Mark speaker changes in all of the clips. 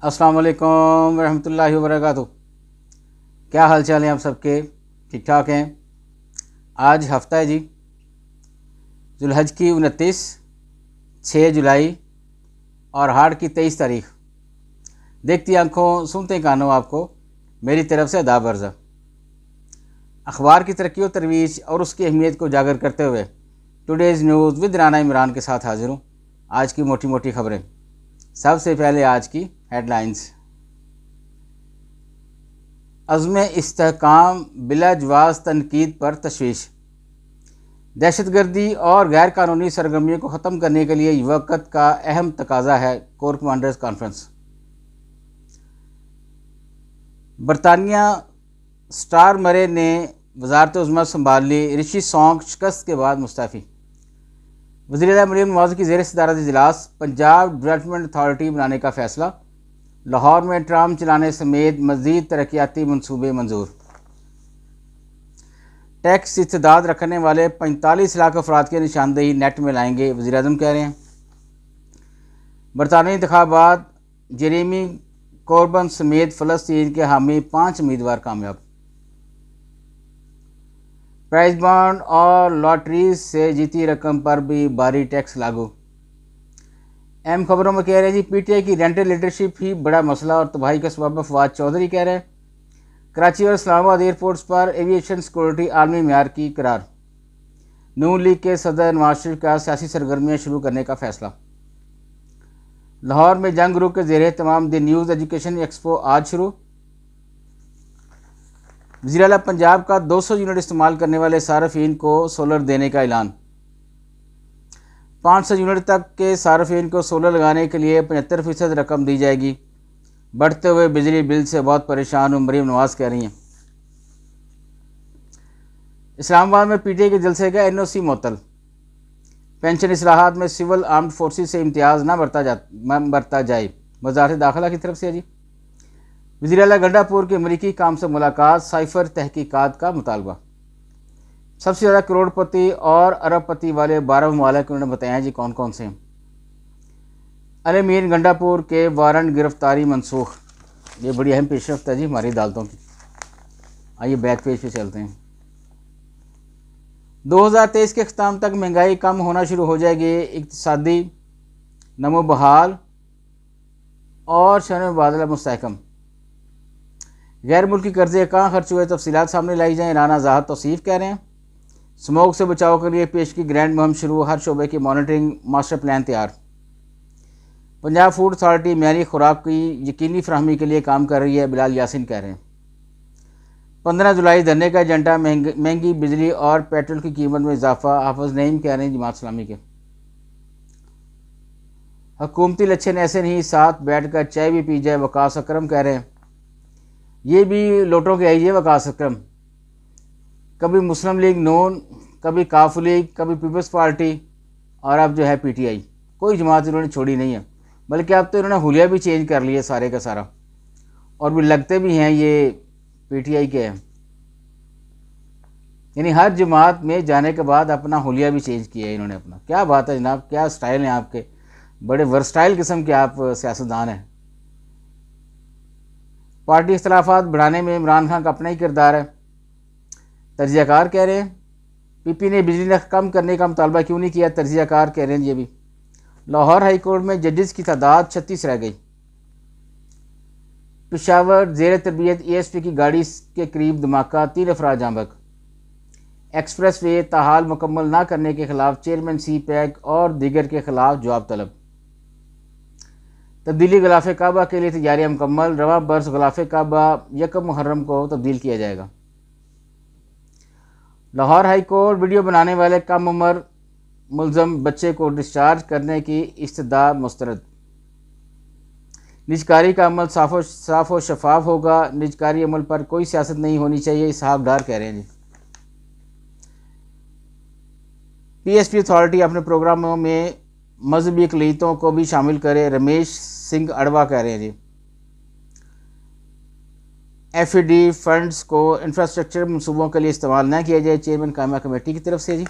Speaker 1: अस्सलाम वालेकुम रहमतुल्लाहि व बरकातुहू। क्या हाल चाल हैं आप सबके? ठीक ठाक हैं। आज हफ्ता है जी, जुलहज की 29, 6 जुलाई और हाड़ की 23 तारीख। देखती आंखों सुनते कानों आपको मेरी तरफ से आदाब अर्ज़ा। अखबार की तरक्की व तरवीज और उसकी अहमियत को उजागर करते हुए today's news with Rana Imran के साथ हाजिर हूँ। आज की मोटी मोटी खबरें। सबसे पहले आज की हेडलाइंस। अज़्म इस्तेहकाम बिला जवाज़ तनकीद पर तशवीश। दहशतगर्दी और गैर कानूनी सरगर्मियों को ख़त्म करने के लिए वक़्त का अहम तकाजा है, कोर कमांडर्स कॉन्फ्रेंस। बरतानिया स्टार मरे ने वज़ारत उज़्मा संभाल ली, ऋषि सुनक शिकस्त के बाद मुस्तफ़ी। वज़ीर-ए-आज़म मरीम नवाज़ की ज़ेर सदारत इजलास, पंजाब डेवलपमेंट अथॉरिटी बनाने का फ़ैसला। लाहौर में ट्राम चलाने समेत मज़ीद तरक्याती मनसूबे मंजूर। टैक्स इस्तेदाद रखने वाले 45 लाख अफराद की निशानदेही नेट में लाएंगे, वज़ीर-ए-आज़म कह रहे हैं। बरतानवी इंतखाबात, जेरेमी कोरबन समेत फ़लस्तीन के हामी 5 उम्मीदवार कामयाब। प्राइज बॉन्ड और लॉटरी से जीती रकम पर भी भारी टैक्स लागू। अहम खबरों में कह रहे हैं जी, पीटीआई की रेंटल लीडरशिप ही बड़ा मसला और तबाही का सबब। फवाद चौधरी कह रहे हैं कराची और इस्लामाबाद एयरपोर्ट्स पर एविएशन सिक्योरिटी आलमी मेयार की करार। नून लीग के सदर नवाज शरीफ का सियासी सरगर्मियाँ शुरू करने का फैसला। लाहौर में जंग ग्रुप के ज़ेरे तमाम द न्यूज़ एजुकेशन एक्सपो आज शुरू। वज़ीर-ए-आला पंजाब का 200 यूनिट इस्तेमाल करने वाले सार्फिन को सोलर देने का ऐलान। 500 यूनिट तक के सार्फिन को सोलर लगाने के लिए 75% रकम दी जाएगी। बढ़ते हुए बिजली बिल से बहुत परेशान हूँ, मरीम नवाज़ कह रही हैं। इस्लामाबाद में पीटीआई के जलसे का एनओसी मुअत्तल। पेंशन इस्लाहात में सिविल आर्म्ड फोर्सेस से इम्तियाज़ न बरता जाए, वज़ारत दाखिला की तरफ से है जी। वज़ीर-ए-आला गंडापुर के अमरीकी काम से मुलाकात, साइफर तहकीकात का मुतालबा। सबसे ज़्यादा करोड़पति और अरबपति वाले 12 ममालिक उन्होंने बताया जी कौन कौन से हैं। अल-अमीन गंडापुर के वारंट गिरफ्तारी मनसूख। ये बड़ी अहम पेशरफ्त है जी हमारी अदालतों की। आइए बैक पेज पे चलते हैं। 2023 के अख्ताम तक महंगाई कम होना शुरू हो जाएगी, इक्तिसादी नमो बहाल और शरह मुबादला मुस्तहकम। गैर मुल्की कर्जे कहाँ खर्च हुए, तफसीलात सामने लाई जाएँ, राना ज़ाहद तौसीफ़ कह रहे हैं। स्मोक से बचाव के लिए पेश की ग्रैंड मुहिम शुरू, हर शोबे की मॉनिटरिंग मास्टर प्लान तैयार। पंजाब फूड अथॉरिटी मेयारी खुराक की यकीनी फराहमी के लिए काम कर रही है, बिलाल यासिन कह रहे हैं। 15 जुलाई धरने का एजेंडा, महंगी बिजली और पेट्रोल की कीमत में इजाफा, हाफिज नईम कह रहे हैं जमात इस्लामी के। हुकूमती लच्छन ऐसे नहीं, साथ बैठ कर चाय भी पी जाए, वकास अकरम कह रहे हैं। ये भी लोटों के आइए वकास अकरम, कभी मुस्लिम लीग नून, कभी काफ लीग, कभी पीपल्स पार्टी और अब जो है पीटीआई। कोई जमात इन्होंने छोड़ी नहीं है, बल्कि अब तो इन्होंने हुलिया भी चेंज कर लिया सारे का सारा, और भी लगते भी हैं ये पीटीआई के हैं। यानी हर जमात में जाने के बाद अपना हुलिया भी चेंज किया है इन्होंने अपना। क्या बात है जनाब, क्या स्टाइल है आपके, बड़े वर्सटाइल किस्म के आप सियासतदान हैं। पार्टी इख्तलाफात बढ़ाने में इमरान खान का अपना ही किरदार है, तर्जियाकार कह रहे हैं। पीपी ने बिजली नर्ख कम करने का मुतालबा क्यों नहीं किया, तर्जियाकार कह रहे हैं ये भी। लाहौर हाई कोर्ट में जजेस की तादाद 36 रह गई। पेशावर ज़ेर तरबियत एएसपी की गाड़ी के करीब धमाका, 3 अफराद जाँ बहक। एक्सप्रेस वे ताहाल मुकम्मल ना करने के खिलाफ चेयरमैन सी पैक और दीगर के खिलाफ जवाब तलब। तब्दीली गलाफ़े काबा के लिए तैयारियाँ मुकम्मल, रवा बरस गलाफ़े काबा 1 मुहर्रम को तब्दील किया जाएगा। लाहौर हाई कोर्ट वीडियो बनाने वाले कम उम्र मुलजम बच्चे को डिस्चार्ज करने की इस्तदा मुस्तरद। निजकारी का अमल साफ व शफाफ होगा, निजकारी अमल पर कोई सियासत नहीं होनी चाहिए, इसहाक डार कह रहे हैं जी। पीएसपी अथॉरिटी अपने प्रोग्रामों में मजहबी अक़लीतों को भी शामिल करे, रमेश सिंह अडवा कह रहे हैं जी। एफईडी फंड्स को इंफ्रास्ट्रक्चर मनसूबों के लिए इस्तेमाल न किया जाए, चेयरमैन कायमा कमेटी की तरफ से जी।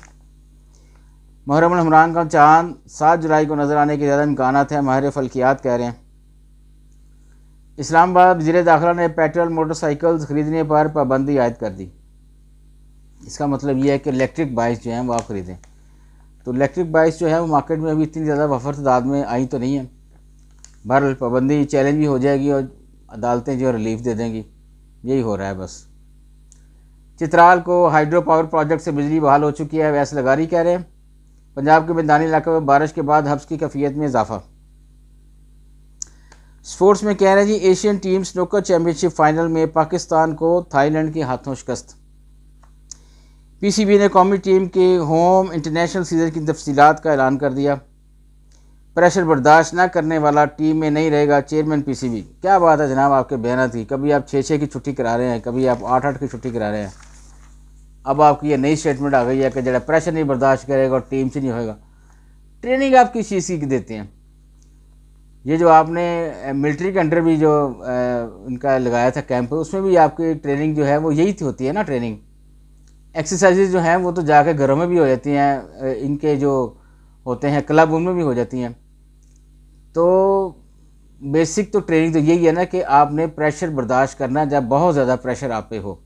Speaker 1: मुहर्रम हमरान का चांद 7 जुलाई को नज़र आने के ज़्यादा इम्कानात हैं, माहिर फल्कियात कह रहे हैं। इस्लामाबाद वज़ीर दाखिला ने पेट्रोल मोटरसाइकिल्स ख़रीदने पर पाबंदी आयद कर दी। इसका मतलब यह है कि इलेक्ट्रिक बाइक्स जो हैं वो आप ख़रीदें। तो इलेक्ट्रिक बाइक्स जो है वो मार्केट में अभी इतनी ज़्यादा वफर तादाद में आई तो नहीं है। बहरहाल पाबंदी चैलेंज भी हो जाएगी और अदालतें जो रिलीफ दे देंगी, यही हो रहा है बस। चित्राल को हाइड्रो पावर प्रोजेक्ट से बिजली बहाल हो चुकी है, वैसे लगारी कह रहे हैं। पंजाब के मैदानी इलाके में बारिश के बाद हब्स की कैफियत में इजाफा। स्पोर्ट्स में कह रहे हैं जी, Asian team snooker championship final में पाकिस्तान को थाईलैंड के हाथों शिकस्त। पीसीबी ने कौमी टीम के होम इंटरनेशनल सीरीज़ की तफसीलात का ऐलान कर दिया। प्रेशर बर्दाश्त न करने वाला टीम में नहीं रहेगा, चेयरमैन पीसीबी। क्या बात है जनाब आपके बयान की, कभी आप 6-6 की छुट्टी करा रहे हैं, कभी आप 8-8 की छुट्टी करा रहे हैं। अब आपकी ये नई स्टेटमेंट आ गई है कि जरा प्रेशर नहीं बर्दाश्त करेगा और टीम से नहीं होगा। ट्रेनिंग आप किस चीज़ की देते हैं? ये जो आपने मिलिट्री के अंडर भी जो इनका लगाया था कैंप, उसमें भी आपकी ट्रेनिंग जो है वो यही होती है ना। ट्रेनिंग एक्सरसाइजेज जो हैं वो तो जाके घरों में भी हो जाती हैं, इनके जो होते हैं क्लब उनमें भी हो जाती हैं। तो बेसिक तो ट्रेनिंग तो यही है ना कि आपने प्रेशर बर्दाश्त करना जब बहुत ज़्यादा प्रेशर आप पे हो।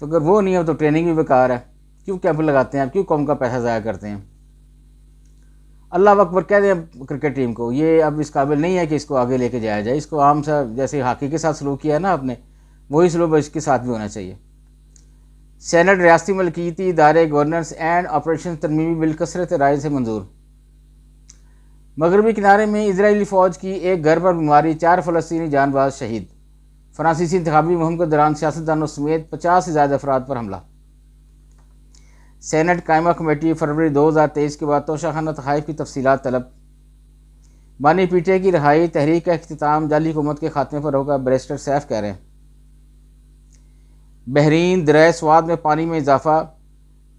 Speaker 1: तो अगर वो नहीं हो तो ट्रेनिंग भी बेकार है। क्यों कैंप लगाते हैं आप, क्यों कौम का पैसा ज़ाया करते हैं? अल्लाह अकबर कह दें क्रिकेट टीम को, ये अब इस काबिल नहीं है कि इसको आगे लेके जाया जाए। इसको आम सा जैसे हॉकी के साथ सलूक किया है ना आपने, वही सलूक इसके साथ भी होना चाहिए। सेनेट रियासती मलकीती इदारे गवर्नेंस एंड ऑपरेशन तरमीमी बिल कसरत राय से मंजूर। मगरबी किनारे में इजरायली फ़ौज की एक घर पर बीमारी, 4 फ़लस्तीनी जानबाज शहीद। फ्रांसीसी इंतखाबी मुहिम के दौरान सियासतदानों समेत 50 से ज़्यादा अफराद पर हमला। सेनेट कायमा कमेटी फरवरी 2023 के बाद तोशाखाना तहाइफ की तफसीलात तलब। बानी पीटे की रिहाई, तहरीक का अख्तिताम जाली हुकूमत के खात्मे पर होगा, बैरिस्टर सैफ कह रहे हैं। बहरीन दरिया स्वाद में पानी में इजाफा,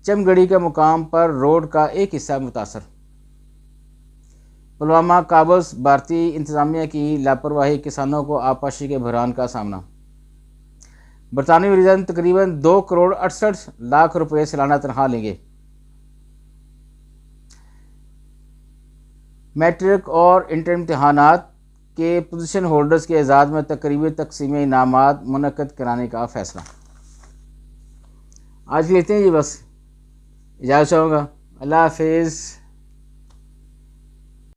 Speaker 1: चमगड़ी के मुकाम पर रोड का एक हिस्सा मुतासर। पुलवामा काबल्स, भारतीय इंतजामिया की लापरवाही, किसानों को आपाशी के बहरान का सामना। बरतानवी वज़ीर तकरीबन 2 करोड़ 68 लाख रुपये सालाना तनख्वाह लेंगे। मैट्रिक और इंटर इम्तहानात के पोजीशन होल्डर्स के एजाज़ में तकरीबी तकसीम इनामात मुनक्कद कराने का फ़ैसला। आज लेते हैं जी, बस इजाज़त चाहूँगा। अल्लाह हाफिज़।